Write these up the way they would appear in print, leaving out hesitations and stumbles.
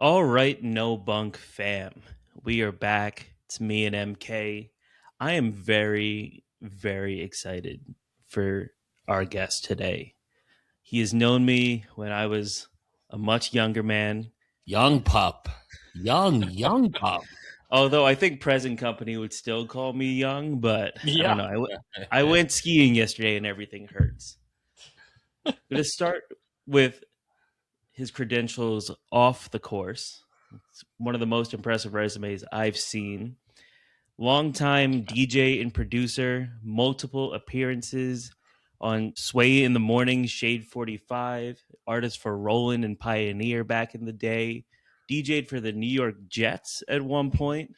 All right, no bunk fam. We are back. It's me and MK. I am very, very excited for our guest today. He has known me when I was a much younger man, Young pup. Young pup. although I think present company would still call me young, but I don't Yeah. know. I went skiing yesterday and everything hurts. I'm going to start with his credentials off the course. It's one of the most impressive resumes I've seen. Longtime DJ and producer, multiple appearances on Sway in the Morning, Shade 45, artist for Roland and Pioneer back in the day, DJ'd for the New York Jets at one point,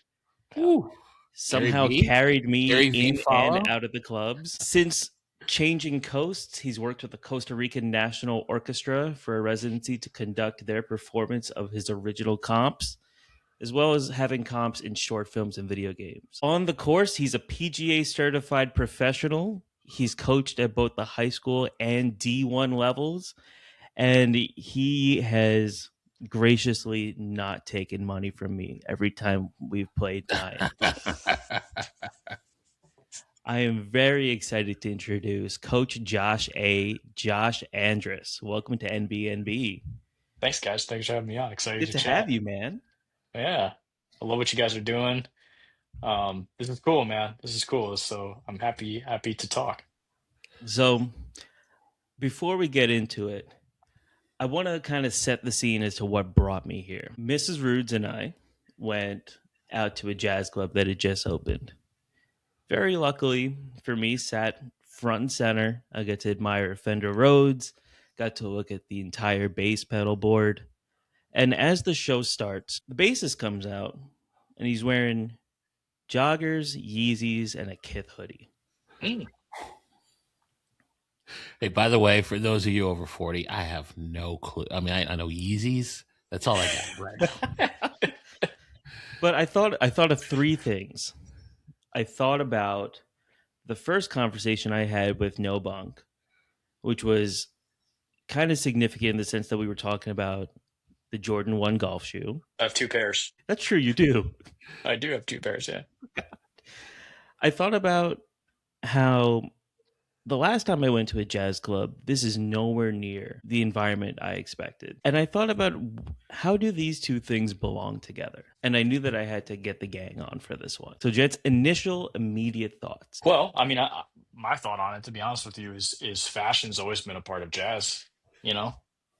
Ooh. Gary somehow V. carried me Gary V in and follow. out of the clubs. Since changing coasts, he's worked with the Costa Rican National Orchestra for a residency to conduct their performance of his original comps, as well as having comps in short films and video games. On the course, he's a PGA certified professional. He's coached at both the high school and D1 levels, and he has graciously not taken money from me every time we've played nine. I am very excited to introduce Coach Josh Andrus. Welcome to NBNB. Thanks, guys. Thanks for having me on. Excited Good to to have chat. you, man. Yeah. I love what you guys are doing. This is cool, man. This is cool. So I'm happy to talk. So, before we get into it, I want to kind of set the scene as to what brought me here. Mrs. Roodz and I went out to a jazz club that had just opened. Very luckily for me, sat front and center. I got to admire Fender Rhodes, got to look at the entire bass pedal board. And as the show starts, the bassist comes out and he's wearing joggers, Yeezys, and a Kith hoodie. Mm. Hey, by the way, for those of you over 40, I have no clue. I mean, I know Yeezys. That's all I got right now. But I thought of three things. I thought about the first conversation I had with No Bunk, which was kind of significant in the sense that we were talking about the Jordan 1 golf shoe. I have two pairs. That's true, you do. I do have two pairs, yeah. I thought about how the last time I went to a jazz club, this is nowhere near the environment I expected. And I thought about how do these two things belong together? And I knew that I had to get the gang on for this one. So, Jet's initial immediate thoughts. Well, I mean, my thought on it, to be honest with you, is fashion's always been a part of jazz. You know,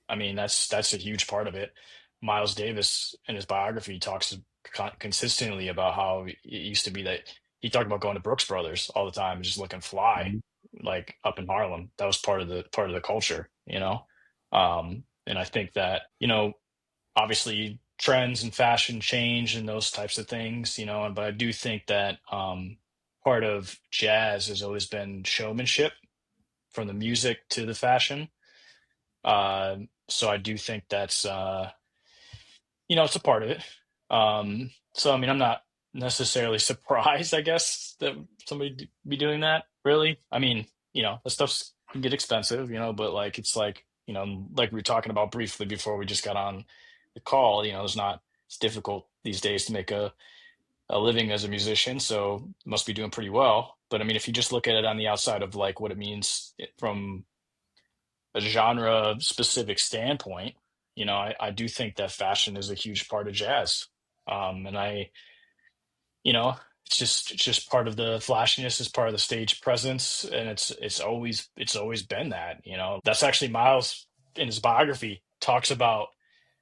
I mean, that's a huge part of it. Miles Davis in his biography talks consistently about how it used to be that he talked about going to Brooks Brothers all the time and just looking fly, like up in Harlem. That was part of the culture, you know. And I think that, obviously trends and fashion change and those types of things, but I do think that part of jazz has always been showmanship from the music to the fashion. So I do think that's it's a part of it. So I mean, I'm not necessarily surprised, I guess, that somebody be doing that. Really, I mean, the stuff's can get expensive, but like it's like like we were talking about briefly before we just got on the call. It's difficult these days to make a living as a musician, so must be doing pretty well. But I mean, if you just look at it on the outside of like what it means from a genre specific standpoint, I do think that fashion is a huge part of jazz. And it's just part of the flashiness, is part of the stage presence, and it's always been that. That's actually Miles in his biography talks about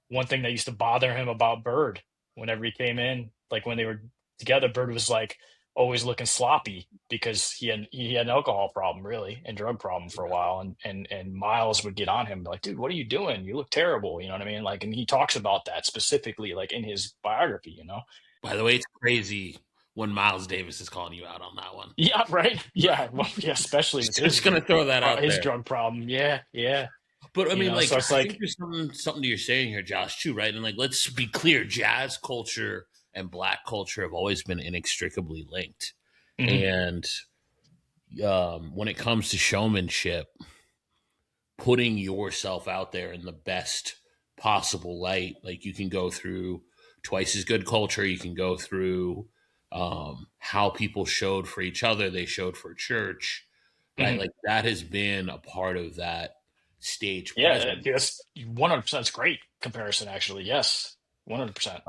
one thing that used to bother him about Bird whenever he came in, like when they were together. Bird was like always looking sloppy because he had an alcohol problem, really, and drug problem for a while, and Miles would get on him like, dude, what are you doing? You look terrible. You know what I mean? Like, and he talks about that specifically, like in his biography. By the way, it's crazy when Miles Davis is calling you out on that one. Yeah, right. Yeah, well, yeah, especially with Just gonna throw that out his there. drug problem. Yeah, yeah. But I mean, like, so it's I like, think there's something you're saying here, Josh, too, right? And like, let's be clear: jazz culture and black culture have always been inextricably linked. mhm. And when it comes to showmanship, putting yourself out there in the best possible light. Like you can go through twice as good culture. You can go through how people showed for each other. They showed for church, right? Mhm. Like that has been a part of that stage Yeah, presence. that's 100%. It's great comparison, actually. Yes, 100%.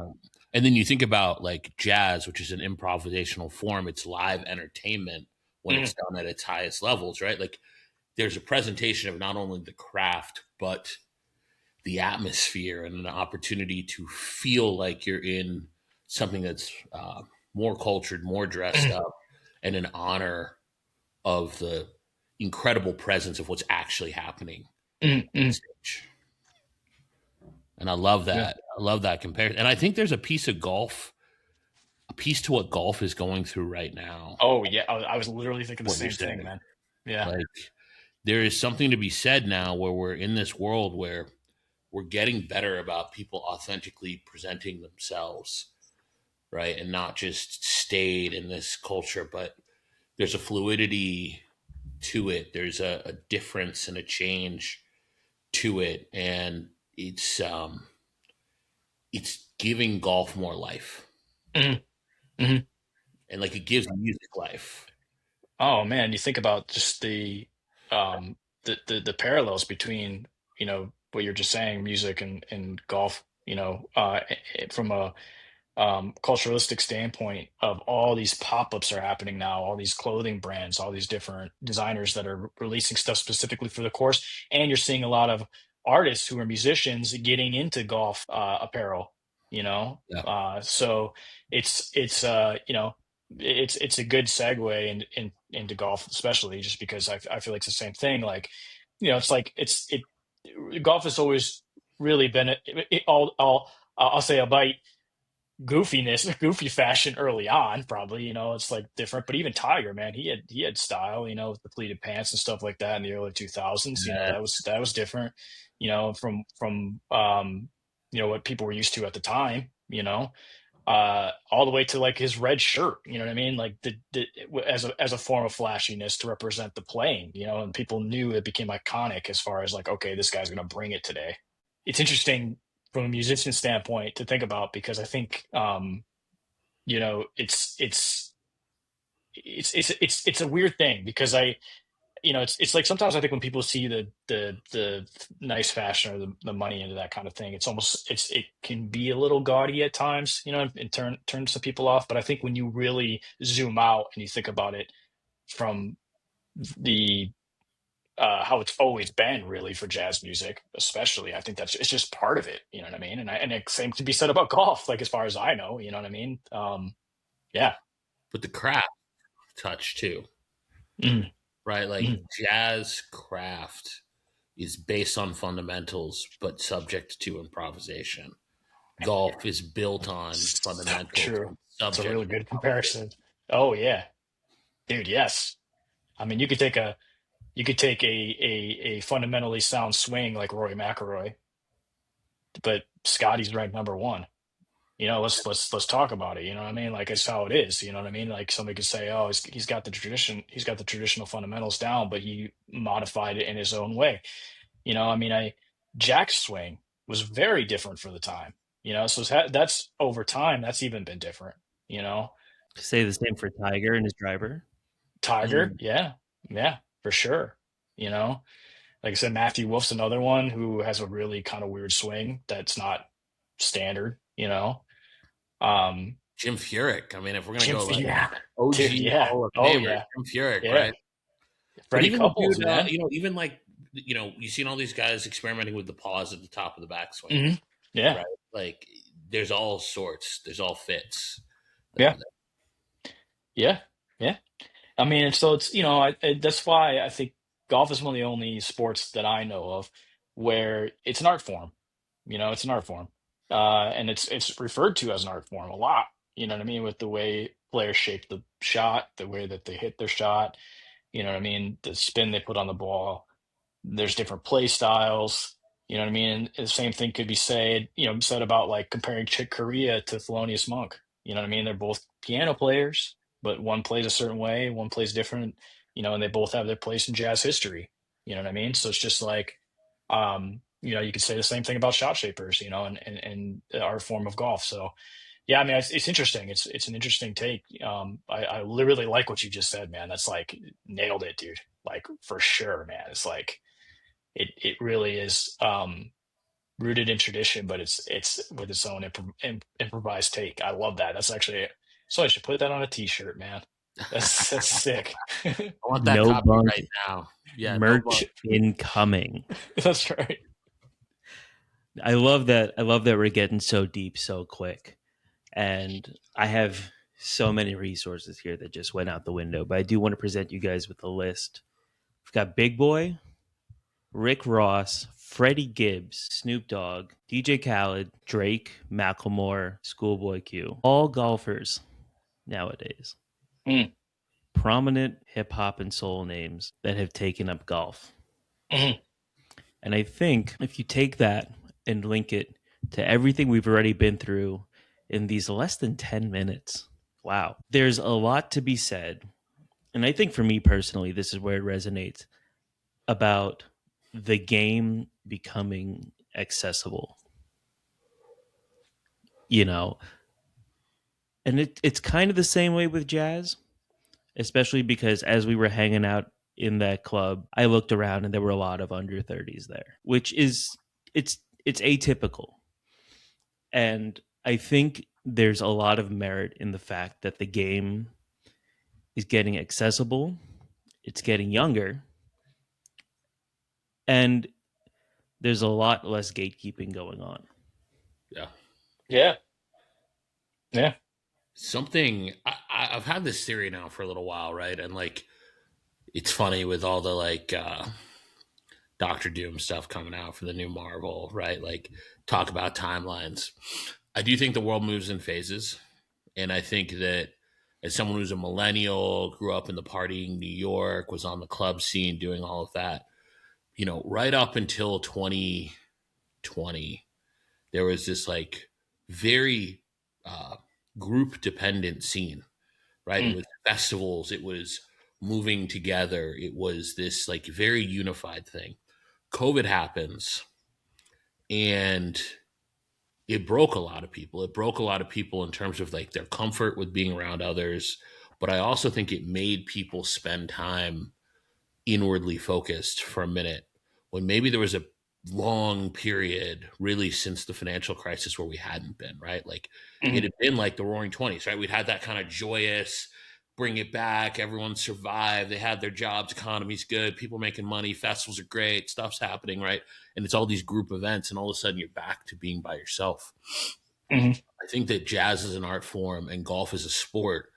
And then you think about like jazz, which is an improvisational form. It's live entertainment when Mhm. it's done at its highest levels, right? Like there's a presentation of not only the craft, but the atmosphere and an opportunity to feel like you're in something that's more cultured, more dressed up, and in honor of the incredible presence of what's actually happening Mhm. on Mhm. stage. And I love Yeah. that. I love that comparison. And I think there's a piece of golf, a piece to what golf is going through right now. Oh, yeah. I was literally thinking the What you're same thing, saying, man. Yeah. like there is something to be said now where we're in this world where we're getting better about people authentically presenting themselves, right? And not just stayed in this culture, but there's a fluidity to it. There's a difference and a change to it. And it's giving golf more life. Mhm. Mhm. And like it gives music life. Oh man, you think about just the parallels between, what you're just saying, music and golf, from a culturalistic standpoint of all these pop-ups are happening now, all these clothing brands, all these different designers that are releasing stuff specifically for the course, and you're seeing a lot of artists who are musicians getting into golf apparel, Yeah. so it's a good segue into golf, especially just because I feel like it's the same thing. Like, it's like golf has always really been I'll say about goofiness, goofy fashion early on, probably, it's like different. But even Tiger, man, he had style, with the pleated pants and stuff like that in the early 2000s. That was different, from what people were used to at the time, all the way to like his red shirt, you know what I mean? Like as a form of flashiness to represent the playing, and people knew it became iconic as far as like, okay, this guy's gonna bring it today. It's interesting from a musician standpoint to think about because I think you know it's a weird thing because it's like sometimes I think when people see the nice fashion or the money into that kind of thing, it can be a little gaudy at times, and turn some people off. But I think when you really zoom out and you think about it from the how it's always been really for jazz music, especially, I think it's just part of it. You know what I mean? And the same can be said about golf, like as far as I know, you know what I mean? Yeah. But the craft touch too, Mm, right? Like mm. jazz craft is based on fundamentals, but subject to improvisation. Golf is built on So fundamentals true. and It's a subject really to good improvisation. comparison. Oh yeah, dude. Yes. I mean, you could take a fundamentally sound swing like Roy McIlroy, but Scotty's ranked number one. Let's talk about it. You know what I mean? Like it's how it is. You know what I mean? Like somebody could say, oh, he's got the traditional fundamentals down, but he modified it in his own way. I mean, Jack's swing was very different for the time. So that's over time. That's even been different. You know, Say the same for Tiger and his driver. Tiger, Mm. yeah, yeah, for sure. You know, like I said, Matthew Wolf's another one who has a really kind of weird swing that's not standard. Um, Jim Furyk. I mean, if we're gonna go like Yeah, dude, OG yeah, Hall of oh Famer, yeah, Jim Furyk, yeah. right? But Freddie even the Couples, dude, man. even like you've seen all these guys experimenting with the pause at the top of the backswing, Hmm. Yeah, right? Like there's all sorts, there's all fits that are yeah, there. yeah, yeah. I mean, and so that's why I think golf is one of the only sports that I know of where it's an art form. It's an art form, and it's referred to as an art form a lot. You know what I mean? With the way players shape the shot, the way that they hit their shot. You know what I mean? The spin they put on the ball. There's different play styles. You know what I mean? And the same thing could be said about like comparing Chick Corea to Thelonious Monk. You know what I mean? They're both piano players, but one plays a certain way, one plays different, and they both have their place in jazz history. You know what I mean? So it's just like, you could say the same thing about shot shapers, and our form of golf. So yeah, I mean, it's interesting. It's an interesting take. I literally like what you just said, man. That's like nailed it, dude. Like for sure, man. It's like it really is rooted in tradition, but it's with its own improvised take. I love that. That's actually so I should put that on a t-shirt, man. That's sick. I want that No copy bunk right now. Yeah, no merch bunk. incoming. That's right. I love that. I love that we're getting so deep so quick. And I have so many resources here that just went out the window. But I do want to present you guys with a list. We've got Big Boy, Rick Ross, Freddie Gibbs, Snoop Dogg, DJ Khaled, Drake, Macklemore, Schoolboy Q. All golfers nowadays. Mm, Prominent hip hop and soul names that have taken up golf. mhm. And I think if you take that and link it to everything we've already been through in these less than 10 minutes, wow, there's a lot to be said. And I think for me personally, this is where it resonates about the game becoming accessible, you know? And it's kind of the same way with jazz, especially because as we were hanging out in that club, I looked around and there were a lot of under 30s there, which is it's it's atypical. And I think there's a lot of merit in the fact that the game is getting accessible, it's getting younger, and there's a lot less gatekeeping going on. Yeah. Yeah. Yeah. Something I've had this theory now for a little while, right? And like, it's funny with all the like Doctor Doom stuff coming out for the new Marvel, right? Like, talk about timelines. I do think the world moves in phases, and I think that as someone who's a millennial, grew up in the partying New York, was on the club scene, doing all of that, right up until 2020, there was this like very group dependent scene, right? It Mm, was festivals, it was moving together, it was this like very unified thing. COVID happens, and it broke a lot of people. It broke a lot of people in terms of like their comfort with being around others. But I also think it made people spend time inwardly focused for a minute when maybe there was a long period really since the financial crisis where we hadn't been, right? Like, it mhm, had been like the roaring 20s, right? We'd had that kind of joyous bring it back, everyone survived, they had their jobs, economy's good, people making money, festivals are great, stuff's happening, right? And it's all these group events, and all of a sudden you're back to being by yourself. mhm. I think that jazz as an art form and golf as a sport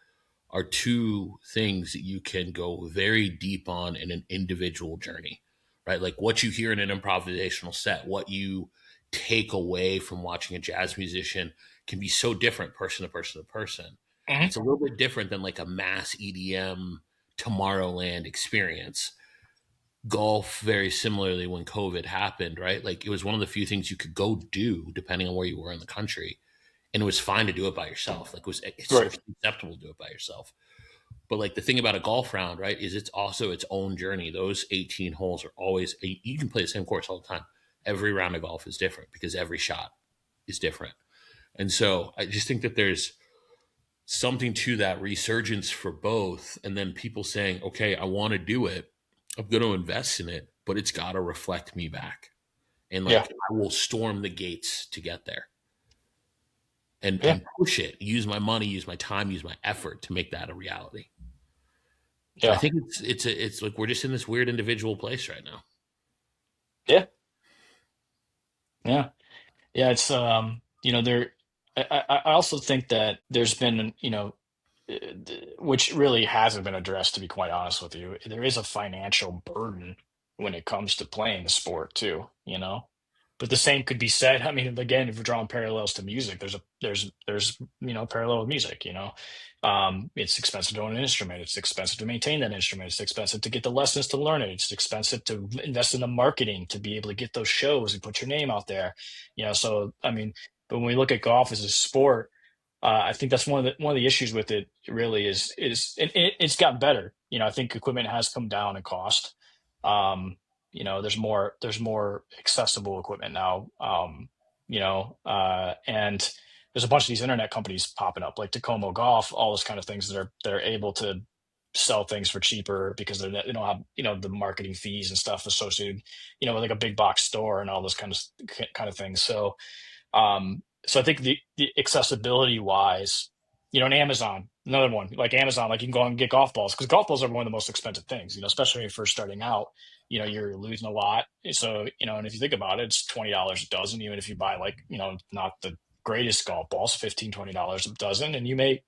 are two things that you can go very deep on in an individual journey, right? Like, what you hear in an improvisational set, what you take away from watching a jazz musician can be so different person to person to person. And Mhm. it's a little bit different than like a mass EDM Tomorrowland experience. Golf, very similarly, when COVID happened, right? Like, it was one of the few things you could go do depending on where you were in the country. And it was fine to do it by yourself. Like, it's Right. socially acceptable to do it by yourself. But like, the thing about a golf round, right, is it's also its own journey. Those 18 holes are always, you can play the same course all the time. Every round of golf is different because every shot is different. And so I just think that there's something to that resurgence for both. And then people saying, okay, I want to do it. I'm going to invest in it, but it's got to reflect me back. And Yeah. like, I will storm the gates to get there and, Yeah. and push it, use my money, use my time, use my effort to make that a reality. I Yeah. think it's like we're just in this weird individual place right now. Yeah. Yeah. Yeah. It's there. I also think that there's been which really hasn't been addressed, to be quite honest with you. There is a financial burden when it comes to playing the sport too, but the same could be said. I mean, again, if we're drawing parallels to music, there's parallel with music. It's expensive to own an instrument, it's expensive to maintain that instrument, it's expensive to get the lessons to learn it, it's expensive to invest in the marketing to be able to get those shows and put your name out there. So I mean, but when we look at golf as a sport, I think that's one of the issues with it. Really it's gotten better. I think equipment has come down in cost. Um, there's more accessible equipment now. And there's a bunch of these internet companies popping up, like Tacoma Golf, all those kind of things that are able to sell things for cheaper because they don't have the marketing fees and stuff associated with like a big box store and all those kind of things. So I think the accessibility wise, and Amazon, another one, like Amazon, like you can go and get golf balls because golf balls are one of the most expensive things, especially when you're first starting out, you're losing a lot. So, and if you think about it, it's $20 a dozen, even if you buy like, not the greatest golf balls, $15-$20 a dozen, and you may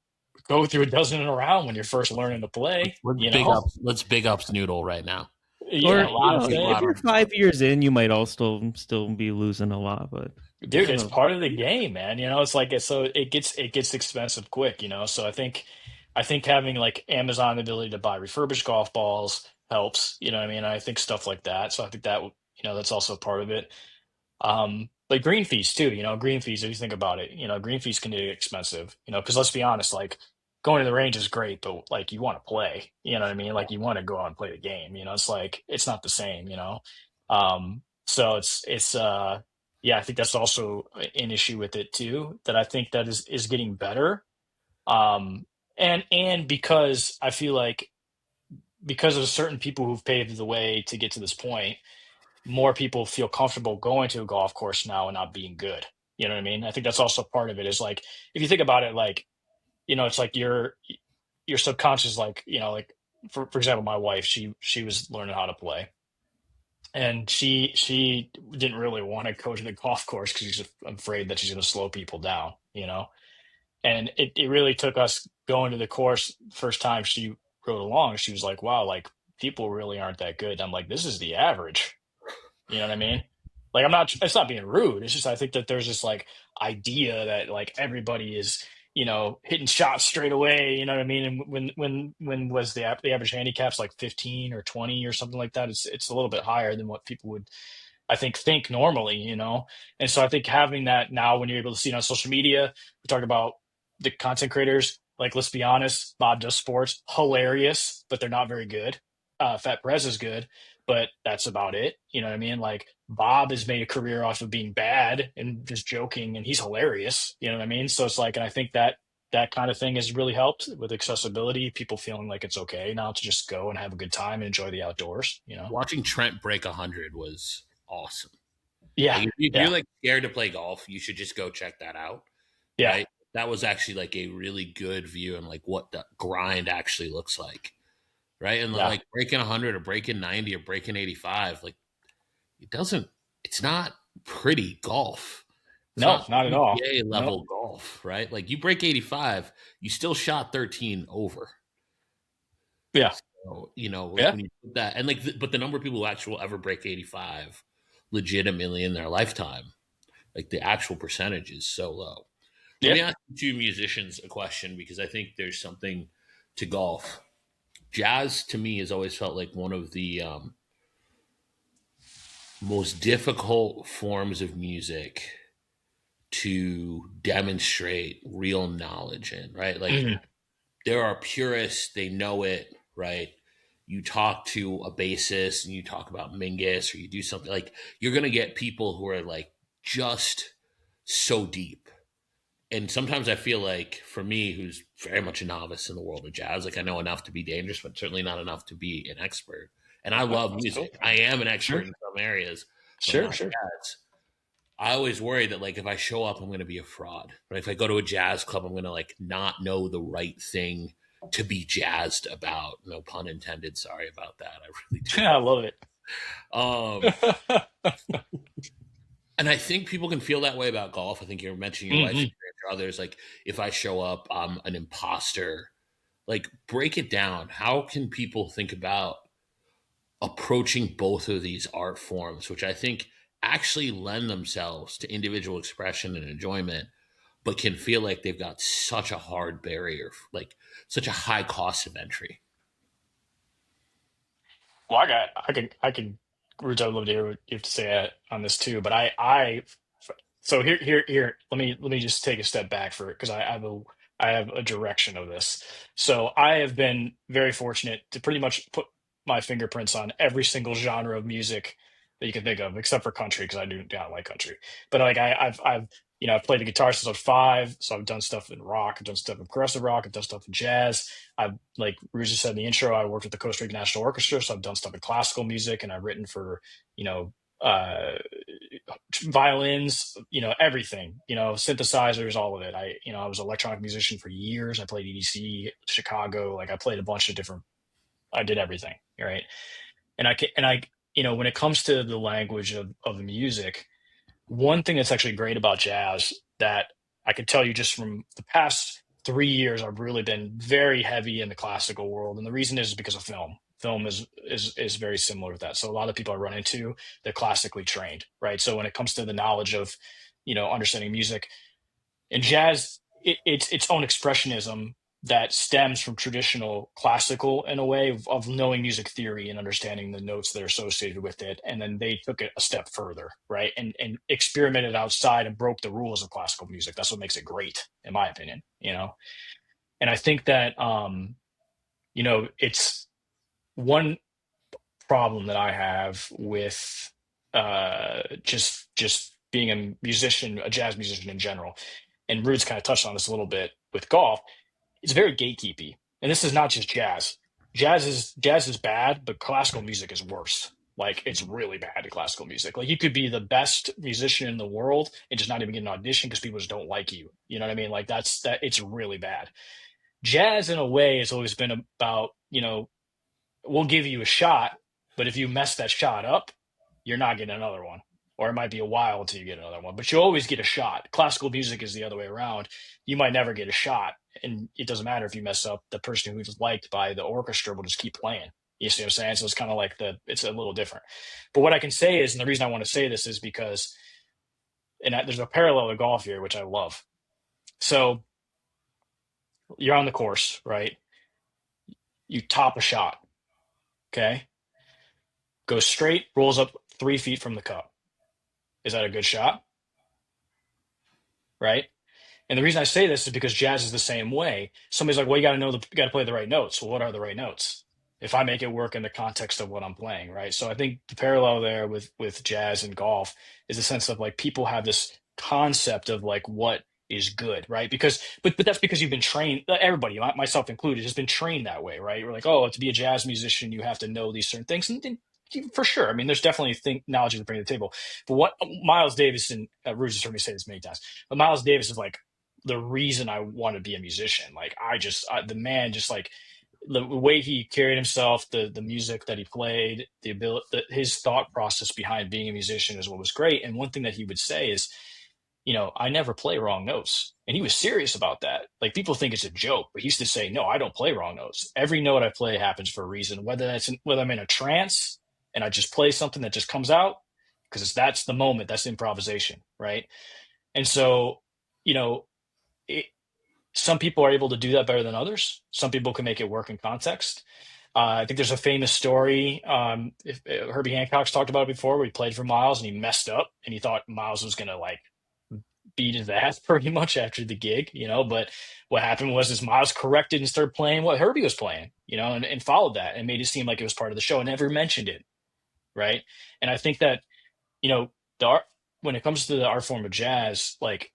go through a dozen in a round when you're first learning to play, Let's big ups Noodle right now. Or Yeah, a lot of if things. you're 5 years in, you might also still be losing a lot. But Dude, I it's don't part of the game, man. It's like it gets expensive quick. So I think having like Amazon ability to buy refurbished golf balls helps. You know what I mean? I think stuff like that. So I think that's also part of it. Like green fees too. Green fees. If you think about it, green fees can get expensive. Because let's be honest, like going to the range is great, but like you want to play. You know what I mean? Like you want to go out and play the game. It's like it's not the same. So it's yeah, I think that's also an issue with it too. That I think that is getting better. And because I feel like because of certain people who've paved the way to get to this point, more people feel comfortable going to a golf course now and not being good. You know what I mean? I think that's also part of it is like if you think about it, like, it's like your subconscious, like, like for example, my wife, she was learning how to play. And she didn't really want to go to the golf course because she's afraid that she's going to slow people down. And it really took us going to the course first time she rode along. She was like, wow, like people really aren't that good. I'm like, this is the average. You know what I mean? Like it's not being rude. It's just I think that there's this like idea that like everybody is, hitting shots straight away, you know what I mean? And when was the average handicap's like 15 or 20 or something like that. It's a little bit higher than what people would I think normally. And so I think having that now when you're able to see it on social media, we talk about the content creators, like let's be honest, Bob does sports, hilarious, but they're not very good. Fat Perez is good, but that's about it. You know what I mean? Like Bob has made a career off of being bad and just joking, and he's hilarious. You know what I mean? So it's like, and I think that kind of thing has really helped with accessibility, people feeling like it's okay now to just go and have a good time and enjoy the outdoors. Watching Trent break 100 was awesome. Yeah, Like if you're yeah, like scared to play golf, you should just go check that out. yeah. Right? That was actually like a really good view and like what the grind actually looks like. Right? And Yeah. like breaking 100 or breaking 90 or breaking 85, like it's not pretty golf. It's No, not not at all. PGA No. level golf, right? Like you break 85, you still shot 13 over. Yeah. So, like Yeah. when you put that, and like, but the number of people who actually will ever break 85 legitimately in their lifetime, like the actual percentage is so low. Let Yeah. me ask you two musicians a question because I think there's something to golf. Jazz to me has always felt like one of the most difficult forms of music to demonstrate real knowledge in, right? Like Mhm. there are purists, they know it, right? You talk to a bassist and you talk about Mingus or you do something like you're going to get people who are like just so deep. And sometimes I feel like for me, who's very much a novice in the world of jazz, like I know enough to be dangerous, but certainly not enough to be an expert. And I love That's cool. music. I am an expert Sure. in some areas, but Sure. not Sure. jazz. I always worry that like if I show up, I'm going to be a fraud. But if I go to a jazz club, I'm going to like not know the right thing to be jazzed about. No pun intended. Sorry about that. I really do. I love it. Um, and I think people can feel that way about golf. I think you're mentioning your wife's Hmm. experience or others. Like if I show up, I'm an imposter. Like break it down. How can people think about approaching both of these art forms, which I think actually lend themselves to individual expression and enjoyment, but can feel like they've got such a hard barrier, like such a high cost of entry. Well, I can. Roots, I'd love to hear what you have to say on this too. But so here. Let me just take a step back for it because I have a direction of this. So I have been very fortunate to pretty much put. my fingerprints on every single genre of music that you can think of, except for country, because I do not like country. But like I've I've played the guitar since I was 5, so I've done stuff in rock, I've done stuff in progressive rock, I've done stuff in jazz. I've like Ruzi said in the intro, I worked with the Costa Rican National Orchestra, so I've done stuff in classical music, and I've written for you know uh violins, everything, synthesizers, all of it. I was an electronic musician for years. I played EDC, Chicago, like I played a bunch of different, I did everything, right? And when it comes to the language of the music, one thing that's actually great about jazz that I could tell you just from the past 3 years, I've really been very heavy in the classical world, and the reason is because of film. Film is very similar with that. So a lot of people I run into, they're classically trained, right? So when it comes to the knowledge of, understanding music, in jazz, it's its own expressionism that stems from traditional classical in a way of knowing music theory and understanding the notes that are associated with it. And then they took it a step further, right? And experimented outside and broke the rules of classical music. That's what makes it great, in my opinion. And I think that, it's one problem that I have with just being a musician, a jazz musician in general. And Roodz kind of touched on this a little bit with golf. It's very gatekeepy, and this is not just jazz. Jazz is bad, but classical music is worse. Like it's really bad at classical music. Like you could be the best musician in the world and just not even get an audition because people just don't like you. You know what I mean? Like that. It's really bad. Jazz, in a way, has always been about we'll give you a shot, but if you mess that shot up, you're not getting another one. Or it might be a while until you get another one, but you always get a shot. Classical music is the other way around. You might never get a shot, and it doesn't matter if you mess up. The person who's liked by the orchestra will just keep playing. You see what I'm saying? So it's kind of like it's a little different. But what I can say is, and the reason I want to say this is because, there's a parallel to golf here, which I love. So you're on the course, right? You top a shot, okay? Goes straight, rolls up 3 feet from the cup. Is that a good shot? Right? And the reason I say this is because jazz is the same way. Somebody's like, well, you got to play the right notes. Well, what are the right notes? If I make it work in the context of what I'm playing, right? So I think the parallel there with jazz and golf is the sense of like people have this concept of like what is good, right? But that's because you've been trained. Everybody, myself included, has been trained that way, right? We're like, oh, to be a jazz musician, you have to know these certain things, and for sure. I mean, there's definitely knowledge to bring to the table. But what Miles Davis and Roodz has heard me say this many times, but Miles Davis is like the reason I want to be a musician. Like the man, just like the way he carried himself, the music that he played, the ability, his thought process behind being a musician is what was great. And one thing that he would say is, I never play wrong notes. And he was serious about that. Like people think it's a joke, but he used to say, no, I don't play wrong notes. Every note I play happens for a reason, whether I'm in a trance and I just play something that just comes out, because that's the moment, that's improvisation, right? And so, you know, it, some people are able to do that better than others. Some people can make it work in context. I think there's a famous story. If Herbie Hancock's talked about it before, where he played for Miles and he messed up, and he thought Miles was gonna like beat his ass pretty much after the gig. But what happened was is Miles corrected and started playing what Herbie was playing, and followed that and made it seem like it was part of the show and never mentioned it, right? And I think that the art, when it comes to the art form of jazz, like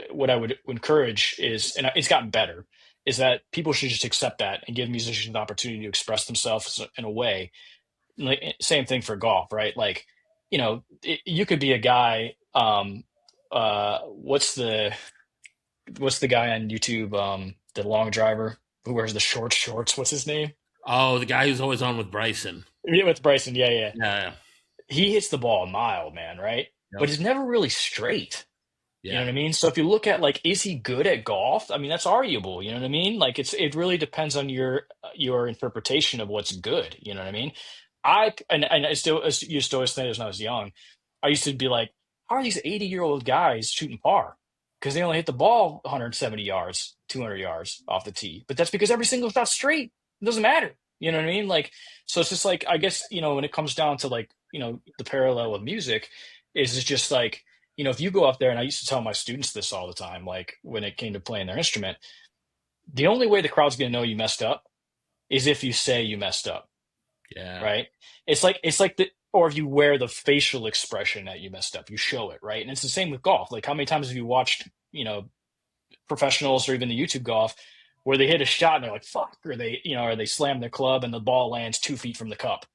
what I would encourage is, and it's gotten better, is that people should just accept that and give musicians the opportunity to express themselves in a way. Like, same thing for golf, right? Like, you could be a guy. What's the guy on YouTube? The long driver who wears the short shorts. What's his name? Oh, the guy who's always on with Bryson. Yeah, with Bryson. Yeah, yeah. Yeah. He hits the ball a mile, man, right? Yep. But it's never really straight. Yeah. You know what I mean? So if you look at like, is he good at golf? I mean, that's arguable. You know what I mean? Like it really depends on your interpretation of what's good. You know what I mean? I still used to always think as I was young, I used to be like, how are these 80-year-old guys shooting par? Because they only hit the ball 170 yards, 200 yards off the tee. But that's because every single shot's straight. It doesn't matter. You know what I mean? Like, so it's just like, I guess, when it comes down to like, the parallel of music is it's just like, if you go up there, and I used to tell my students this all the time, like when it came to playing their instrument, the only way the crowd's going to know you messed up is if you say you messed up. Yeah. right? It's like the or if you wear the facial expression that you messed up, you show it, right? And it's the same with golf. Like how many times have you watched, professionals or even the YouTube golf where they hit a shot and they're like, fuck, or they slam their club and the ball lands 2 feet from the cup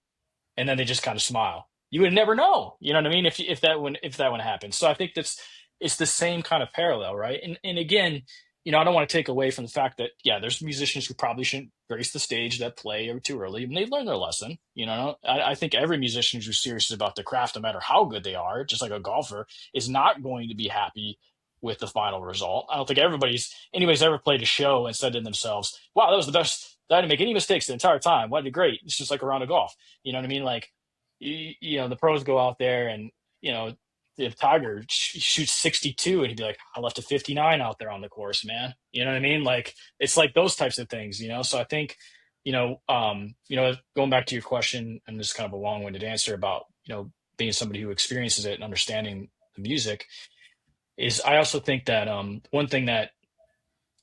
and then they just kind of smile. You would never know, you know what I mean? If that one happens. So I think it's the same kind of parallel, right? And again, I don't want to take away from the fact that yeah, there's musicians who probably shouldn't grace the stage that play too early, and they learn their lesson. I think every musician who's serious about the craft, no matter how good they are, just like a golfer, is not going to be happy with the final result. I don't think anybody's ever played a show and said to themselves, "Wow, that was the best. I didn't make any mistakes the entire time. Well, I did great." It's just like a round of golf. You know what I mean? Like, the pros go out there and, if Tiger shoots 62 and he'd be like, I left a 59 out there on the course, man. You know what I mean? Like, it's like those types of things. So I think, going back to your question and this is kind of a long winded answer about, being somebody who experiences it and understanding the music is I also think that, one thing that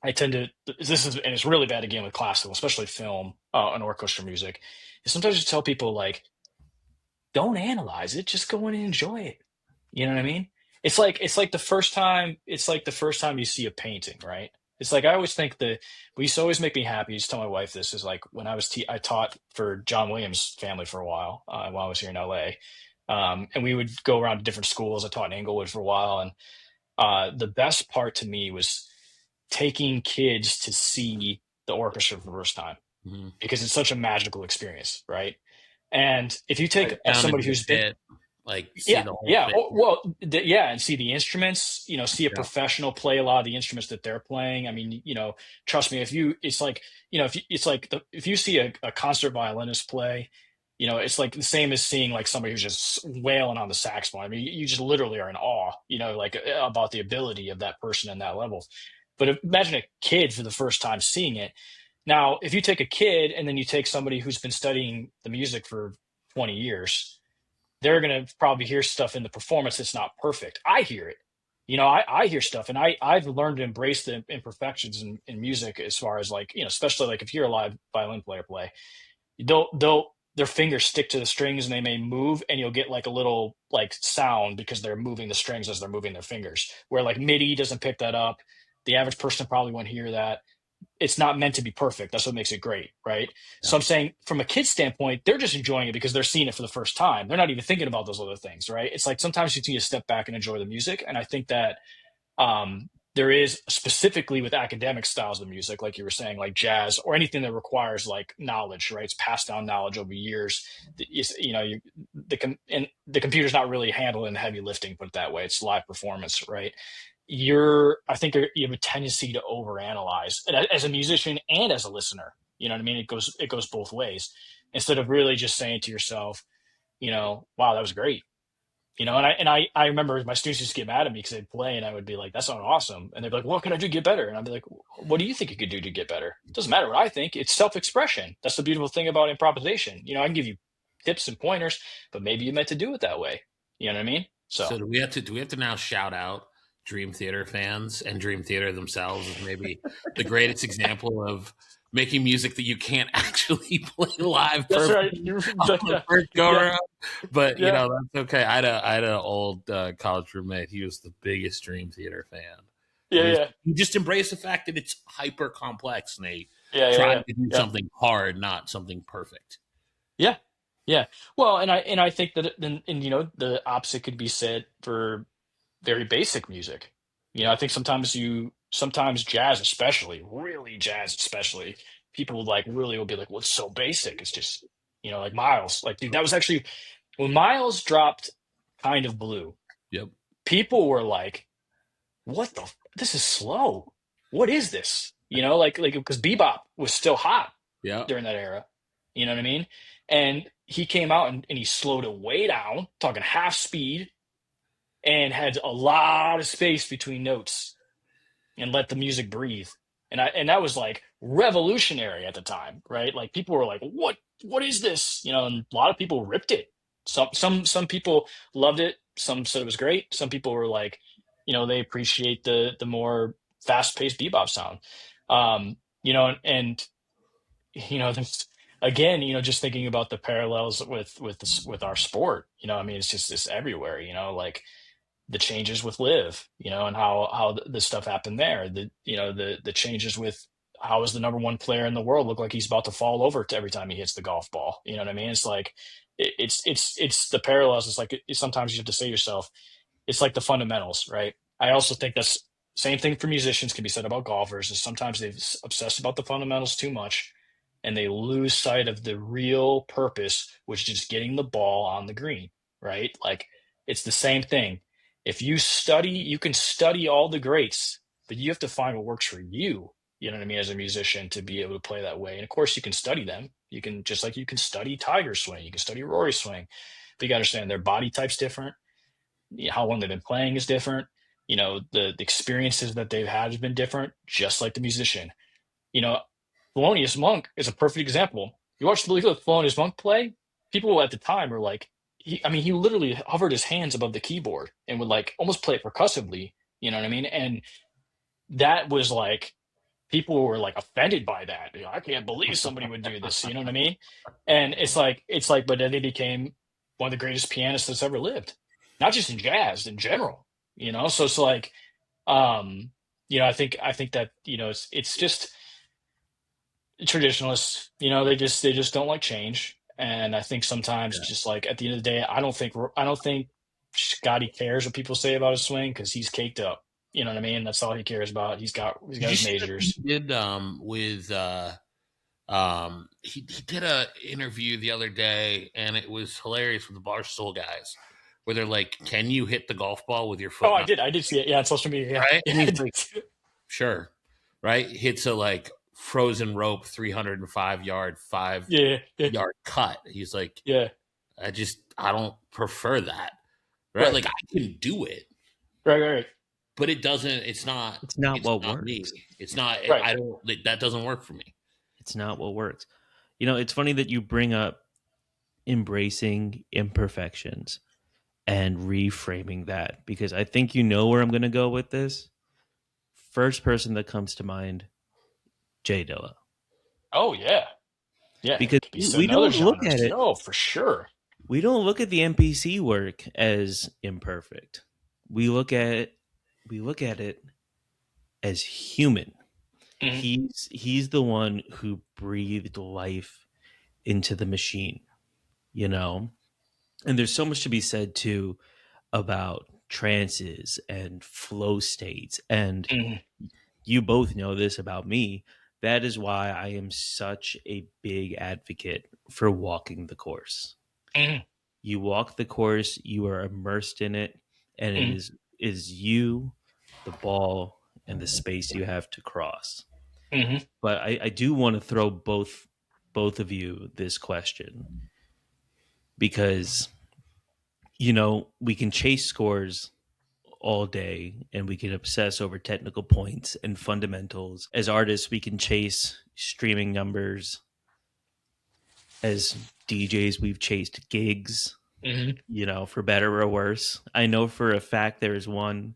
I tend to, and it's really bad again with classical, especially film, and orchestra music, is sometimes you tell people like, don't analyze it, just go in and enjoy it. You know what I mean? It's like the first time you see a painting, right? It's like I always think that what used to always make me happy. I used to tell my wife this is like when I taught for John Williams' family for a while I was here in LA, and we would go around to different schools. I taught in Inglewood for a while, and the best part to me was taking kids to see the orchestra for the first time Mhm. because it's such a magical experience, right? And if you Like take down somebody into the who's been, pit, like see yeah, the whole yeah, thing. well, yeah, and see the instruments, see a Yeah. professional play a lot of the instruments that they're playing. I mean, trust me, it's like, if you see a concert violinist play, it's like the same as seeing like somebody who's just wailing on the saxophone. I mean, you just literally are in awe, like about the ability of that person in that level. But imagine a kid for the first time seeing it. Now, if you take a kid and then you take somebody who's been studying the music for 20 years, they're going to probably hear stuff in the performance that's not perfect. I hear it. I hear stuff and I've learned to embrace the imperfections in music as far as like, especially like if you're a live violin player play, their fingers stick to the strings and they may move and you'll get like a little like sound because they're moving the strings as they're moving their fingers. Where like MIDI doesn't pick that up. The average person probably won't hear that. It's not meant to be perfect. That's what makes it great, right? Yeah. So I'm saying from a kid's standpoint, they're just enjoying it because they're seeing it for the first time. They're not even thinking about those other things, right? It's like sometimes you need to step back and enjoy the music. And I think that there is specifically with academic styles of music, like you were saying, like jazz or anything that requires like knowledge, right? It's passed down knowledge over years. And the computer's not really handling the heavy lifting, put it that way. It's live performance, right? I think you have a tendency to overanalyze as a musician and as a listener. You know what I mean? It goes both ways. Instead of really just saying to yourself, wow, that was great. And I remember my students used to get mad at me because they'd play and I would be like, that sounded awesome. And they'd be like, what can I do to get better? And I'd be like, what do you think you could do to get better? It doesn't matter what I think. It's self-expression. That's the beautiful thing about improvisation. I can give you tips and pointers, but maybe you meant to do it that way. You know what I mean? So So do we have to now shout out Dream Theater fans and Dream Theater themselves as maybe the greatest example of making music that you can't actually play live that's right. perfectly on the first go Yeah, around. But yeah, that's okay. I had an old college roommate. He was the biggest Dream Theater fan. yeah, And yeah, he just embraced the fact that it's hyper complex and they yeah, yeah, tried yeah, to do yeah. something hard, not something perfect. Yeah. Yeah. Well, and I think that and the opposite could be said for very basic music. I think sometimes jazz especially, really jazz especially, people like really will be like, "Well, it's so basic." It's just, like Miles. Like, dude, that was actually when Miles dropped Kind of Blue, Yep. people were like, this is slow. What is this? Like because bebop was still hot Yeah. during that era. You know what I mean? And he came out and he slowed it way down, talking half speed, and had a lot of space between notes and let the music breathe. And that was like revolutionary at the time, right? Like people were like, what is this? And a lot of people ripped it. Some people loved it, some said it was great. Some people were like, they appreciate the more fast-paced bebop sound. And there's again, just thinking about the parallels with our sport, I mean, it's everywhere, like the changes with live, and how the stuff happened there. The changes with how is the number one player in the world look like he's about to fall over to every time he hits the golf ball. You know what I mean? It's like it's the parallels. It's like sometimes you have to say to yourself, it's like the fundamentals, right? I also think that's same thing for musicians can be said about golfers. Is sometimes they obsess about the fundamentals too much, and they lose sight of the real purpose, which is just getting the ball on the green, right? Like it's the same thing. If you study, you can study all the greats, but you have to find what works for you. You know what I mean, as a musician, to be able to play that way. And of course, you can study them. You can just like you can study Tiger's swing, you can study Rory's swing, but you got to understand their body type's different, how long they've been playing is different. The experiences that they've had has been different, just like the musician. You know, Thelonious Monk is a perfect example. You watch the Thelonious Monk play, people at the time were like, he literally hovered his hands above the keyboard and would like almost play it percussively. You know what I mean? And that was like, people were like offended by that. I can't believe somebody would do this. You know what I mean? And but then he became one of the greatest pianists that's ever lived, not just in jazz, in general. So it's like, um, I think that it's just traditionalists. They just don't like change, and I think sometimes just like at the end of the day, I don't think Scotty cares what people say about his swing because he's caked up. You know what I mean? That's all he cares about. He's got Did you his see the thing majors. he did with he did a interview the other day and it was hilarious with the Barstool guys where they're like, "Can you hit the golf ball with your Oh, foot I not did. I did see it. Yeah, on social media. right?" Yeah, And yeah, I he's did like, too. "Sure." Right? Hits a like frozen rope 305 yard, five Yeah, yeah, yard cut. He's like, yeah. I don't prefer that. Right? Right, Like I can do it, right, right, but it doesn't it's not It's not it's what not works. me. It's not right. I don't that doesn't work for me. It's not what works. It's funny that you bring up embracing imperfections and reframing that because I think you know where I'm going to go with this. First person that comes to mind, Jay Dilla. Oh yeah, yeah. Because It could be we said in don't other look genres at too. it. Oh, for sure. We don't look at the MPC work as imperfect. We look at it as human. Hmm. He's the one who breathed life into the machine, you know? And there's so much to be said too about trances and flow states. And Hmm. you both know this about me. That is why I am such a big advocate for walking the course. Hmm. You walk the course, you are immersed in it, and it Hmm. is you, the ball, and the space you have to cross. Hmm. But I do want to throw both of you this question because we can chase scores all day and we can obsess over technical points and fundamentals. As artists, we can chase streaming numbers. As DJs, we've chased gigs, Hmm. for better or worse. I know for a fact there is one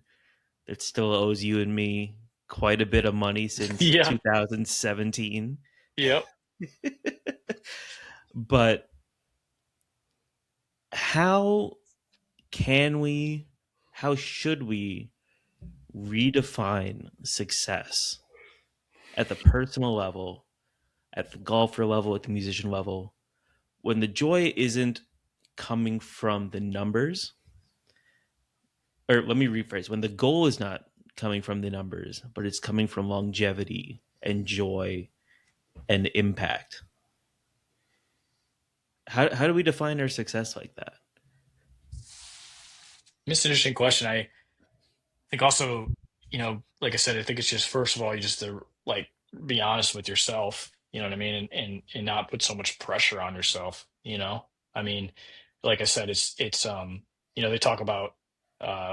that still owes you and me quite a bit of money since Yeah. 2017. Yep. But how can we, how should we redefine success at the personal level, at the golfer level, at the musician level, when the joy isn't coming from the numbers? Or let me rephrase, when the goal is not coming from the numbers, but it's coming from longevity and joy and impact. How do we define our success like that? It's an interesting question. I think also, like I said, I think it's just first of all, you just to like be honest with yourself. You know what I mean, and not put so much pressure on yourself. I mean, like I said, they talk about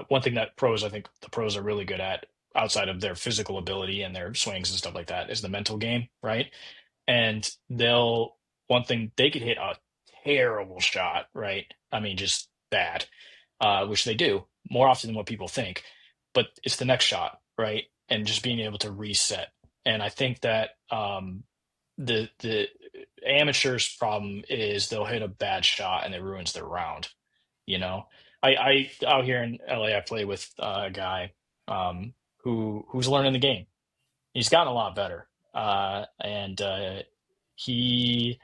one thing that I think the pros are really good at outside of their physical ability and their swings and stuff like that is the mental game, right? And one thing they could hit a terrible shot, right? I mean, just bad, which they do more often than what people think. But it's the next shot, right? And just being able to reset. And I think that the amateurs' problem is they'll hit a bad shot and it ruins their round. You know, I out here in LA, I play with a guy who's learning the game. He's gotten a lot better, and he,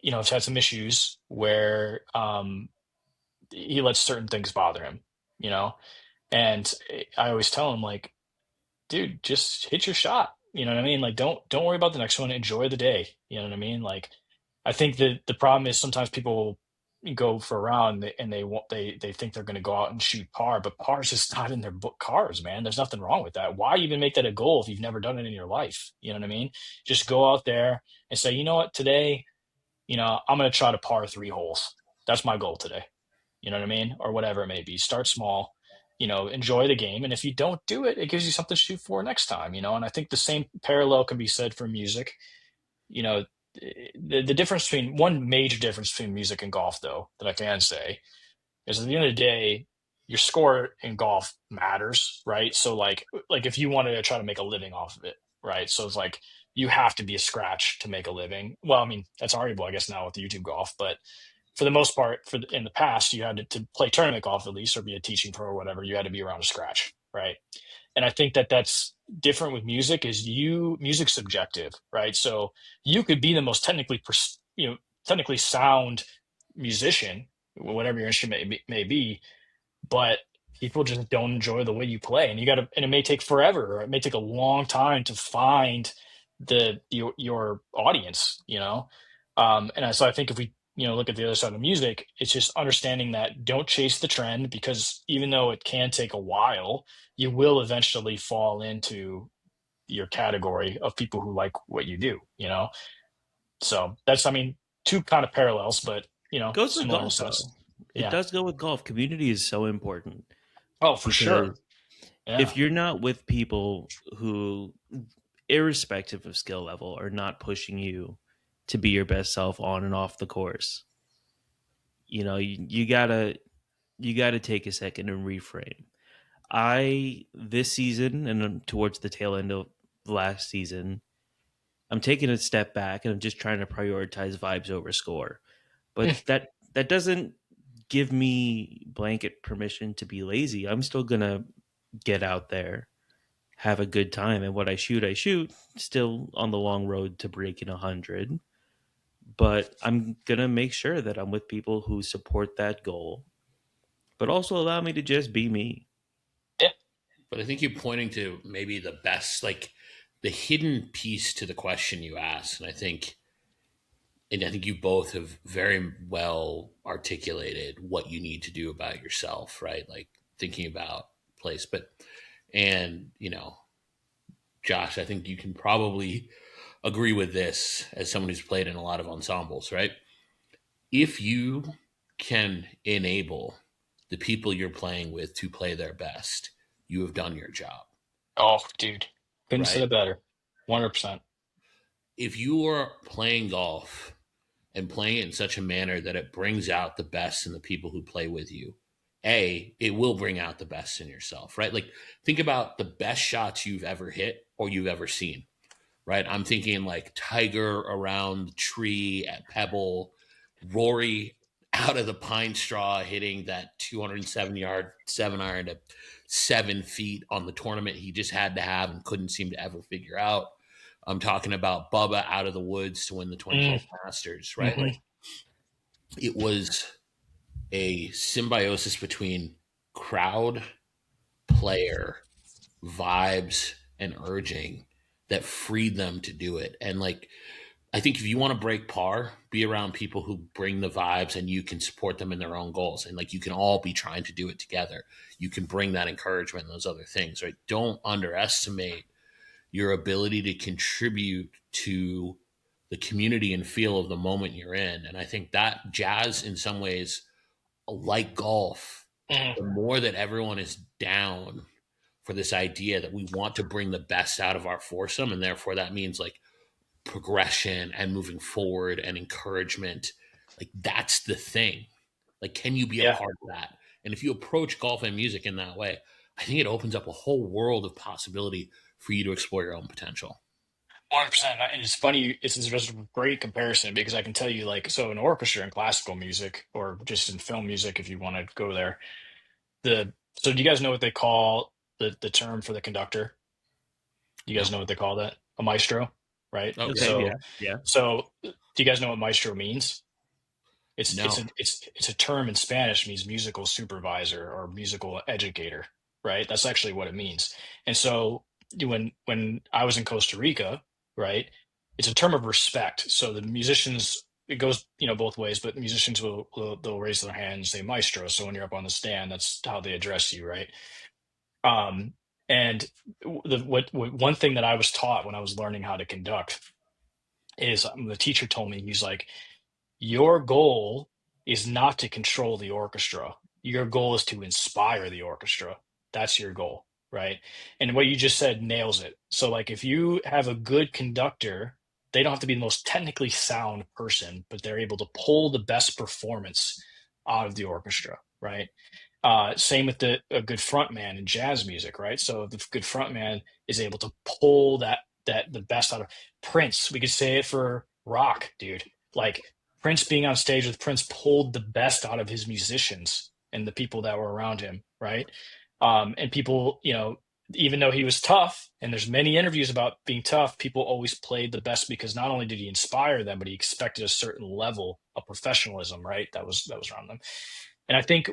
has had some issues where he lets certain things bother him. You know, and I always tell him like, dude, just hit your shot. You know what I mean? Like, don't worry about the next one. Enjoy the day. You know what I mean? Like, I think that the problem is sometimes people go for a round and they think they're going to go out and shoot par, but par is just not in their book cards, man. There's nothing wrong with that. Why even make that a goal if you've never done it in your life? You know what I mean? Just go out there and say, you know what, today, I'm going to try to par three holes. That's my goal today. You know what I mean? Or whatever it may be. Start small, enjoy the game. And if you don't do it, it gives you something to shoot for next time. And I think the same parallel can be said for music. You know, the difference between one major difference between music and golf, though, that I can say is at the end of the day, your score in golf matters, right? So like if you wanted to try to make a living off of it, right? So it's like you have to be a scratch to make a living. Well, I mean, that's arguable, I guess, now with the YouTube golf, but for the most part, in the past, you had to play tournament golf at least, or be a teaching pro or whatever. You had to be around a scratch, right? And I think that that's different with music. Music's subjective, right? So you could be the most technically sound musician, whatever your instrument may be, but people just don't enjoy the way you play, and it may take forever, or it may take a long time to find your audience, so I think if we look at the other side of music, it's just understanding that don't chase the trend, because even though it can take a while, you will eventually fall into your category of people who like what you do. So that's, I mean, two kind of parallels, but Goes with similar in a golf sense. though. It Yeah. does go with golf. Community is so important Oh, for sure. because Yeah. if you're not with people who, irrespective of skill level, are not pushing you to be your best self on and off the course, you gotta take a second and reframe. I this season and towards the tail end of last season, I'm taking a step back and I'm just trying to prioritize vibes over score. But that doesn't give me blanket permission to be lazy. I'm still gonna get out there, have a good time, and what I shoot. Still on the long road to breaking 100, but I'm gonna make sure that I'm with people who support that goal, but also allow me to just be me. Yeah. But I think you're pointing to maybe the best, like the hidden piece to the question you asked. And I think you both have very well articulated what you need to do about yourself, right? Like thinking about place. And Josh, I think you can probably agree with this as someone who's played in a lot of ensembles, right? If you can enable the people you're playing with to play their best, you have done your job, Oh, dude, couldn't said right? it better. 100%. If you are playing golf and playing it in such a manner that it brings out the best in the people who play with you, it will bring out the best in yourself, right? Like, think about the best shots you've ever hit or you've ever seen, right? I'm thinking like Tiger around the tree at Pebble, Rory out of the pine straw hitting that 207-yard 7 iron to 7 feet on the tournament he just had to have and couldn't seem to ever figure out. I'm talking about Bubba out of the woods to win the Mm, 2012 Masters, right? hmm. Like, it was a symbiosis between crowd, player, vibes, and urging that freed them to do it. And like, I think if you want to break par, be around people who bring the vibes and you can support them in their own goals. And like, you can all be trying to do it together. You can bring that encouragement and those other things, right? Don't underestimate your ability to contribute to the community and feel of the moment you're in. And I think that jazz, in some ways, like golf, Hmm. the more that everyone is down for this idea that we want to bring the best out of our foursome, and therefore that means like progression and moving forward and encouragement. Like, that's the thing. Like, can you be a Yeah. part of that? And if you approach golf and music in that way, I think it opens up a whole world of possibility for you to explore your own potential. 100%. And it's funny, it's just a great comparison because I can tell you, like, so in orchestra and classical music, or just in film music, if you want to go there, so do you guys know what they call the term for the conductor? Do you guys No. know what they call that? A maestro, right? Oh, yeah. Okay, So, yeah, yeah. do you guys know what maestro means? No. It's a term in Spanish, means musical supervisor or musical educator, right? That's actually what it means. And so when I was in Costa Rica, right, it's a term of respect. So the musicians, it goes, both ways, but musicians they'll raise their hand and say maestro. So when you're up on the stand, that's how they address you, right? Um, and one thing that I was taught when I was learning how to conduct is, the teacher told me, he's like, your goal is not to control the orchestra. Your goal is to inspire the orchestra. That's your goal, right? And what you just said nails it. So, like, if you have a good conductor, they don't have to be the most technically sound person, but they're able to pull the best performance out of the orchestra, right? Same with a good front man in jazz music, right? So the good front man is able to pull that the best out of Prince. We could say it for rock, dude. Like, Prince being on stage with Prince pulled the best out of his musicians and the people that were around him, right? And people, even though he was tough, and there's many interviews about being tough, people always played the best because not only did he inspire them, but he expected a certain level of professionalism, right? That was around them. And I think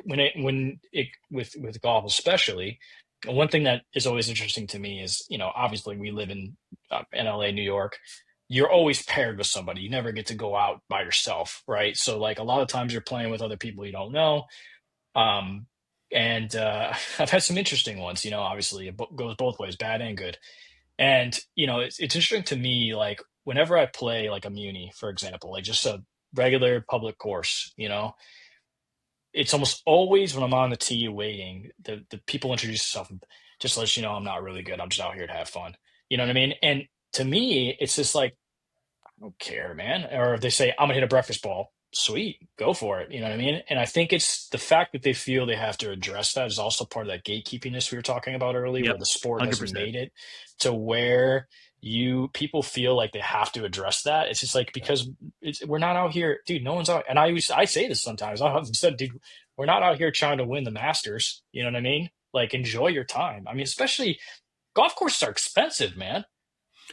with golf especially, one thing that is always interesting to me is, obviously we live in LA, New York. You're always paired with somebody. You never get to go out by yourself, right? So, like, a lot of times you're playing with other people you don't know. Um, and I've had some interesting ones. Obviously it goes both ways, bad and good. And it's interesting to me, like, whenever I play like a muni, for example, like just a regular public course, it's almost always when I'm on the tee waiting, the people introduce themselves, just let you know I'm not really good. I'm just out here to have fun. You know what I mean? And to me, it's just like, I don't care, man. Or if they say, I'm gonna hit a breakfast ball, sweet, go for it. You know what I mean? And I think it's the fact that they feel they have to address that is also part of that gatekeepiness we were talking about earlier, Yep, where the sport has 100%. made it to where people feel like they have to address that. It's just like, because we're not out here, dude. No one's out. And I say this sometimes. I've said, dude, we're not out here trying to win the Masters. You know what I mean? Like, enjoy your time. I mean, especially golf courses are expensive, man.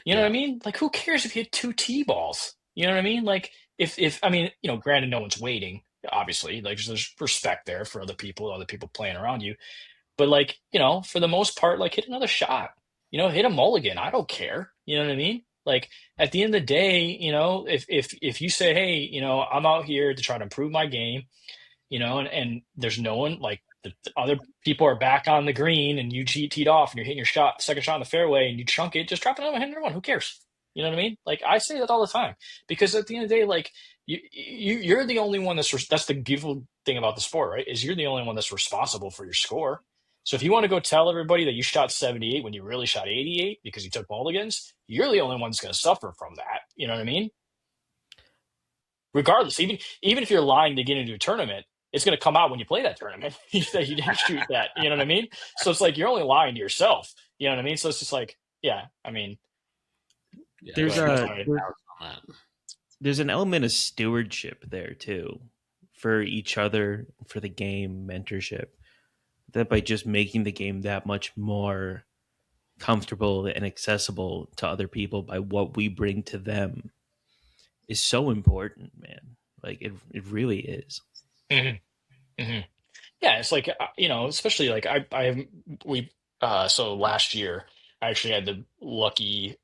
You know what I Yeah. mean? Like, who cares if you hit two tee balls? You know what I mean? Like, if I mean, granted, no one's waiting, obviously. Like, there's respect there for other people playing around you. But, like, for the most part, like, hit another shot. Hit a mulligan. I don't care. You know what I mean? Like, at the end of the day, if you say, hey, I'm out here to try to improve my game, and there's no one, like, the other people are back on the green, and you teed off and you're hitting your second shot in the fairway, and you chunk it, just drop it on hit another one. Who cares? You know what I mean? Like, I say that all the time, because at the end of the day, like, you're the only one that's the beautiful thing about the sport, right? Is you're the only one that's responsible for your score. So if you want to go tell everybody that you shot 78 when you really shot 88 because you took mulligans, you're the only one that's going to suffer from that. You know what I mean? Regardless, even if you're lying to get into a tournament, it's going to come out when you play that tournament that you didn't shoot that. You know what I mean? So it's like you're only lying to yourself. You know what I mean? So it's just like, yeah. I mean, Yeah. go There's ahead. a Sorry. there, On that. there's an element of stewardship there too, for each other, for the game, mentorship. That by just making the game that much more comfortable and accessible to other people by what we bring to them is so important, man. Like, it really is. hmm hmm Yeah, it's like, especially like we so last year I actually had the lucky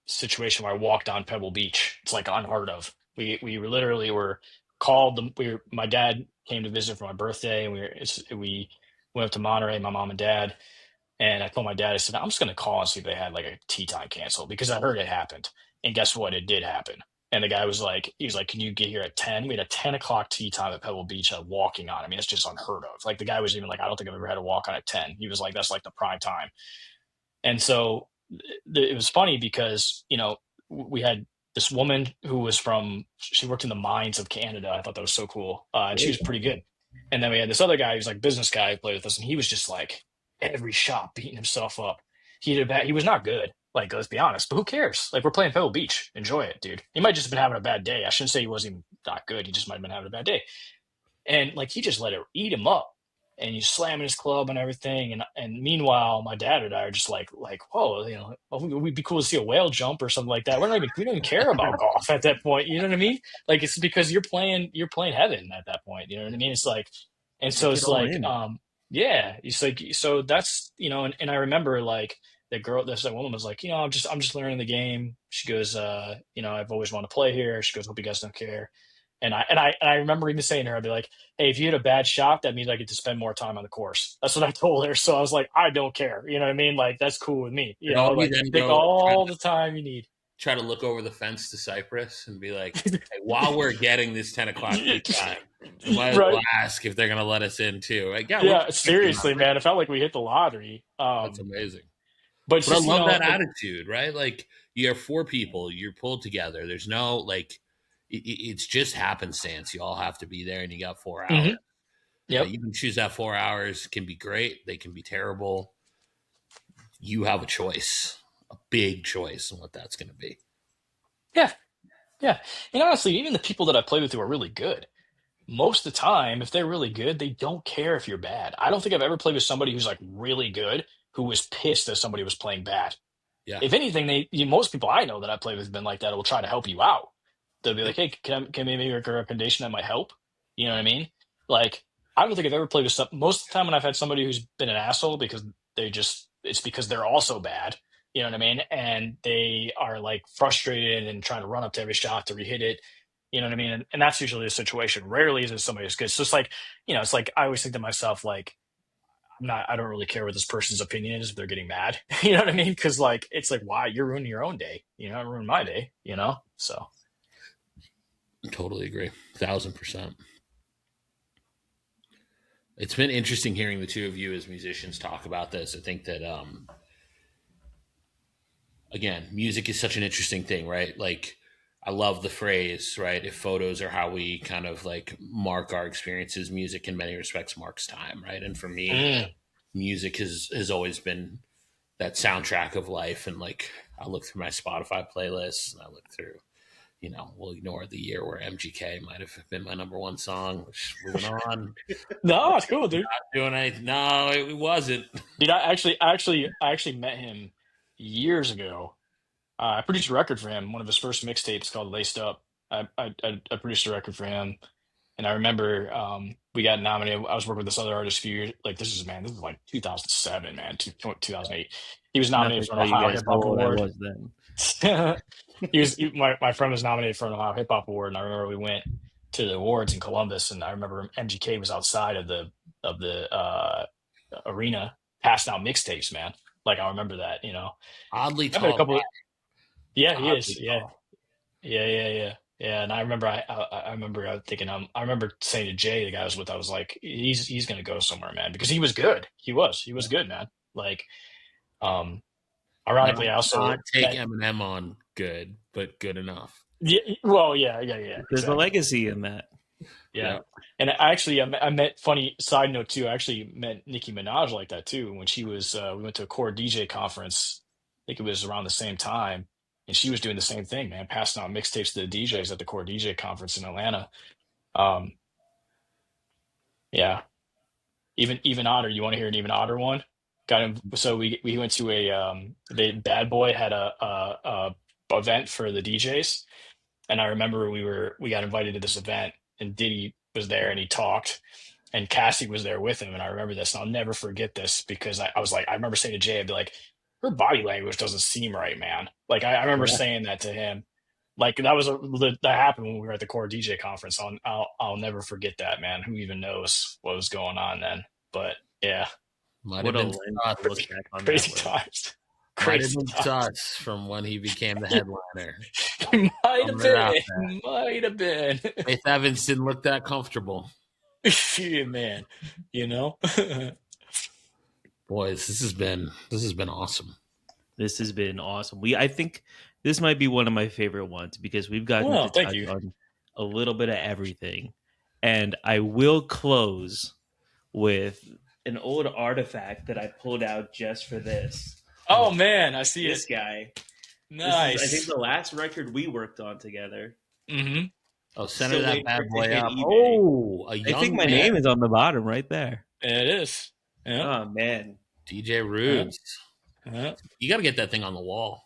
situation where I walked on Pebble Beach. It's like unheard of. We literally were called. My dad came to visit for my birthday, and we went up to Monterey, my mom and dad. And I told my dad, I said, I'm just going to call and see if they had like a tea time cancel, because I heard it happened. And guess what? It did happen. And the guy he was like, can you get here at 10? We had a 10 o'clock tea time at Pebble Beach, walking on. I mean, it's just unheard of. Like, the guy was even like, I don't think I've ever had a walk on at 10. He was like, that's like the prime time. And so it was funny because, we had this woman who was she worked in the mines of Canada. I thought that was so cool. And she was pretty good. And then we had this other guy who's like business guy who played with us, and he was just like every shot beating himself up. He was not good. Like, let's be honest. But who cares? Like, we're playing Pebble Beach. Enjoy it, dude. He might just have been having a bad day. I shouldn't say he wasn't even that good. He just might have been having a bad day. And like he just let it eat him up. And he's slamming his club and everything. And meanwhile, my dad and I are just like, whoa, well, we'd be cool to see a whale jump or something like that. We don't even care about golf at that point. You know what I mean? Like it's because you're playing heaven at that point. You know what I mean? It's like, and so Take it it's all like, in. yeah, it's like, so that's, and I remember like that woman was like, I'm just learning the game. She goes, I've always wanted to play here. She goes, hope you guys don't care. And I remember even saying to her, I'd be like, hey, if you hit a bad shot, that means I get to spend more time on the course. That's what I told her. So I was like, I don't care. You know what I mean? Like that's cool with me. And all you Like then take go all the time you need. try to look over the fence to Cyprus and be like, hey, while we're getting this 10 o'clock tea time, we might as well Right. ask if they're going to let us in too. Like, yeah, we're Yeah, just thinking seriously, about it. man. It felt like we hit the lottery. That's amazing. But it's But I just, love that attitude, right? Like, you have four people, you're pulled together. There's no, like, it's just happenstance. You all have to be there and you got 4 hours. mhm, yep. You can choose that 4 hours, can be great, they can be terrible. You have a choice, a big choice in what that's going to be. Yeah. Yeah. And honestly, even the people that I play with who are really good, most of the time, if they're really good, they don't care if you're bad. I don't think I've ever played with somebody who's like really good who was pissed that somebody was playing bad. Yeah. If anything, most people I know that I play with have been like that will try to help you out. They'll be Yep. like, hey, can I maybe make a recommendation that might help? You know what I mean? Like, I don't think I've ever played with most of the time when I've had somebody who's been an asshole because it's because they're also bad. You know what I mean? And they are like frustrated and trying to run up to every shot to rehit it. You know what I mean? And that's usually the situation. Rarely is it somebody who's good. So it's like, it's like I always think to myself, like, I don't really care what this person's opinion is if they're getting mad. You know what I mean? Because like it's like, why you're ruining your own day? I ruined my day. So Totally agree. 1,000%. It's been interesting hearing the two of you as musicians talk about this. I think that again, music is such an interesting thing, right? Like, I love the phrase, right? If photos are how we kind of like mark our experiences, music in many respects marks time, right? And for me, mm, music has always been that soundtrack of life. And like, I look through my Spotify playlists and I look through, we'll ignore the year where MGK might have been my number one song, which moving on. no, it's cool, dude. Not doing anything. No, it wasn't. Dude, I actually met him years ago. I produced a record for him. One of his first mixtapes called "Laced Up." I produced a record for him, and I remember we got nominated. I was working with this other artist a few years. Like this is like 2007, man, 2008. He was Not nominated to for an tell you Ohio guys Hip how Hop old I Award. was then. My friend was nominated for an Ohio Hip Hop Award, and I remember we went to the awards in Columbus, and I remember MGK was outside of the arena passing out mixtapes, man. Like I remember that. Oddly I met a tall couple. guy. Yeah, he Oddly is. Yeah, tall. yeah, yeah, yeah, yeah. And I remember, I remember thinking, I remember saying to Jay, the guy I was with, I was like, he's gonna go somewhere, man, because he was good. He was good, man. Like, um, Might ironically, I not also take met. Eminem on good, but good enough. Yeah, well, yeah, yeah, yeah, There's a exactly. legacy in that. Yeah. Yeah. And I met funny side note too. I actually met Nicki Minaj like that too when she was we went to a core DJ conference. I think it was around the same time, and she was doing the same thing, man, passing out mixtapes to the DJs at the core DJ conference in Atlanta. Um, yeah. Even odder. You want to hear an even odder one? Got him. So we went to the Bad Boy had a event for the DJs, and I remember we got invited to this event, and Diddy was there and he talked, and Cassie was there with him, and I remember this, and I'll never forget this because I was like, I remember saying to Jay, I'd be like, her body language doesn't seem right, man. Like I remember Yeah. saying that to him. Like that happened when we were at the core DJ conference. I'll never forget that, man. Who even knows what was going on then? But yeah, Might have What a been lens to look sus. back on that crazy with. times. Might have Crazy been times. sus from when he became the headliner. Might have Throwing it out there. been. Might have been. Faith Evans didn't look that comfortable. Yeah, man. You know? Boys, this has been awesome. This has been awesome. I think this might be one of my favorite ones because we've gotten Well, to thank touch you. on a little bit of everything. And I will close with an old artifact that I pulled out just for this. Oh man, I see it. This guy. This is, I think, Nice. the last record we worked on together. Mm-hmm. Oh, center Still that waiting for bad it to boy hit up. eBay. Oh, a I think young my man. name is on the bottom right there. It is. Yeah. Oh man, DJ Yeah. Roodz. Yeah. You got to get that thing on the wall.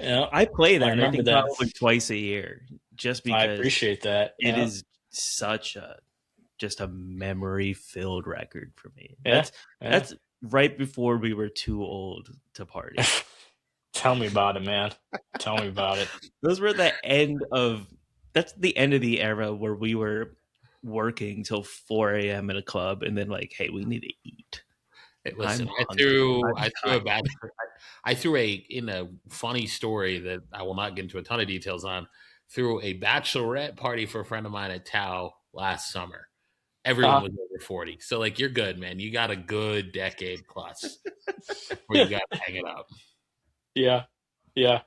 Yeah. I play that. I remember think that. probably twice a year, just I because appreciate that. it Yeah. is such a just a memory filled record for me. Yeah. That's right before we were too old to party. Tell me about it, man. Tell me about it. Those were that's the end of the era where we were working till 4 a.m. in a club and then like, hey, we need to eat. Hey, listen, I'm I hungry. threw I'm a tired. bachelor. I threw in a funny story that I will not get into a ton of details on. Threw a bachelorette party for a friend of mine at Tao last summer. Everyone was over 40, so like you're good, man. You got a good decade plus where you got to hang it up. Yeah. Yeah.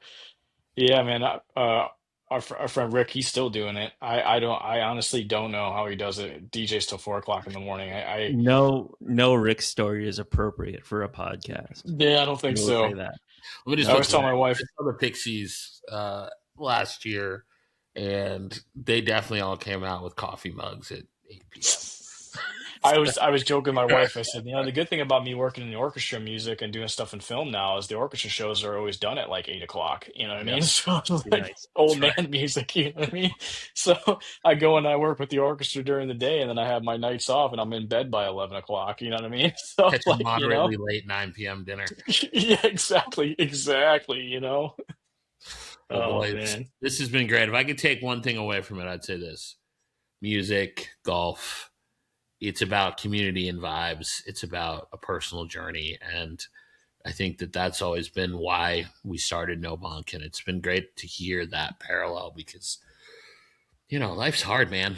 Yeah, man. Our friend Rick, he's still doing it. I honestly don't know how he does it. DJs till 4 o'clock in the morning. No Rick story is appropriate for a podcast. Yeah, I don't I think will say so. that. Let me just I look always tell my I wife, saw the Pixies last year, and they definitely all came out with coffee mugs at 8 p.m. I was joking with my wife. I said, the good thing about me working in the orchestra music and doing stuff in film now is the orchestra shows are always done at like 8 o'clock. You know what I mean? Yep. So it's like Nice. old That's man music. You know what I mean? So I go and I work with the orchestra during the day, and then I have my nights off, and I'm in bed by 11 o'clock. You know what I mean? So Catch a like, moderately late 9 p.m. dinner. yeah, exactly. Well, Oh boys, man, this has been great. If I could take one thing away from it, I'd say this: music, golf. It's about community and vibes. It's about a personal journey, and I think that that's always been why we started No Bunk, and it's been great to hear that parallel because life's hard, man.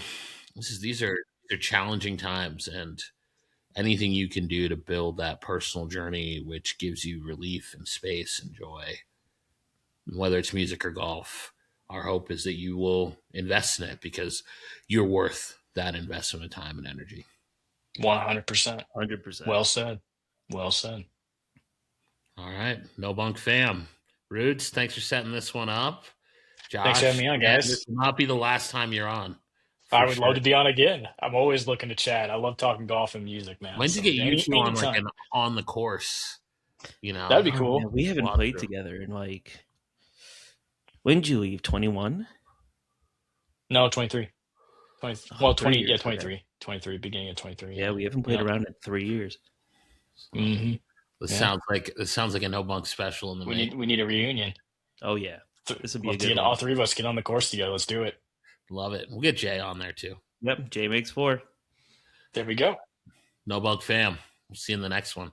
These are challenging times, and anything you can do to build that personal journey, which gives you relief and space and joy, whether it's music or golf. Our hope is that you will invest in it because you're worth that investment of time and energy. 100%. 100%. Well said. Well said. All right. No Bunk fam. Roodz, thanks for setting this one up. Thanks for Josh, having me on, man, guys. this will not be the last time you're on. I For would sure. love to be on again. I'm always looking to chat. I love talking golf and music, man. When to So get you two on like anytime. an on the course, That'd be Oh, cool. man, we haven't Walk played through. together in like, when did you leave? 21? No, 23. 20, Oh, well, 3 20, yeah, years. Okay. 23. 23, beginning of 23. Yeah, we haven't played Yeah. around in 3 years. Mm-hmm. This Yeah. sounds like a No Bunk special in the making. We need a reunion. Oh yeah, this would be a Love to good get one. all three of us get on the course together. Let's do it. Love it. We'll get Jay on there too. Yep, J makes 4. There we go. No Bunk fam. We'll see you in the next one.